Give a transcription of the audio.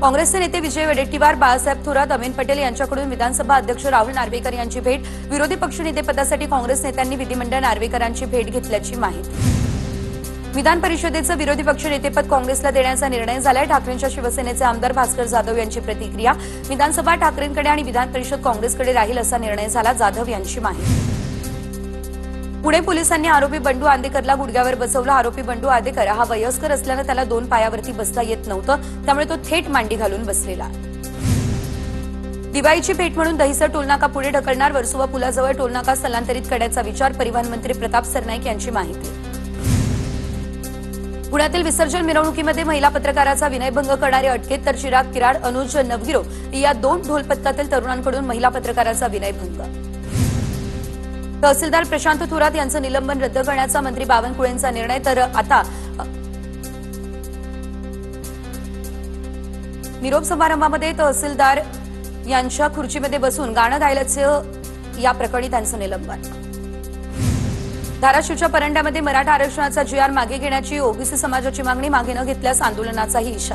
काँग्रेसचे नेते विजय वडेट्टीवार, बाळासाहेब थोरात, अमीन पटेल यांच्याकडून विधानसभा अध्यक्ष राहुल नार्वेकर यांची भेट. विरोधी पक्षनेतेपदासाठी काँग्रेस नेत्यांनी विधिमंडळ नार्वेकरांची भेट घेतल्याची माहिती. विधान परिषदेचं विरोधी पक्षनेतेपद काँग्रेसला देण्याचा निर्णय झालाय. ठाकरेंच्या शिवसेनेचे आमदार भास्कर जाधव यांची प्रतिक्रिया. विधानसभा ठाकरेंकडे आणि विधान परिषद काँग्रेसकडे राहील असा निर्णय झाला. जाधव यांची माहिती. पुणे पोलिसांनी आरोपी बंडू आंदेकरला गुडघ्यावर बसवलं. आरोपी बंडू आंदेकर हा वयस्कर असल्यानं त्याला दोन पायावरती बसता येत नव्हतं, त्यामुळे तो थेट मांडी घालून बसलेला. दिवाळीची भेट म्हणून दहिसर टोलनाका पुढे ढकलणार. वर्सोवा पुलाजवळ टोलनाका स्थलांतरित करण्याचा विचार. परिवहन मंत्री प्रताप सरनाईक यांची माहिती. पुण्यातील विसर्जन मिरवणुकीमध्ये महिला पत्रकाराचा विनयभंग करणारे अटकेत, तर चिराग किराड, अनुज नवगिरो या दोन ढोलपथकातील तरुणांकडून महिला पत्रकाराचा विनयभंग. तहसीलदार प्रशांत थोरात यांचं निलंबन रद्द करण्याचा मंत्री बावनकुळेंचा निर्णय. तर आता निरोप समारंभामध्ये तहसीलदार यांच्या खुर्चीमध्ये बसून गाणं गायल्याचं या प्रकरणी त्यांचं निलंबन. धाराशिवच्या परंड्यामध्ये मराठा आरक्षणाचा GR मागे घेण्याची ओबीसी समाजाची मागणी. मागे न घेतल्यास आंदोलनाचाही इशारा.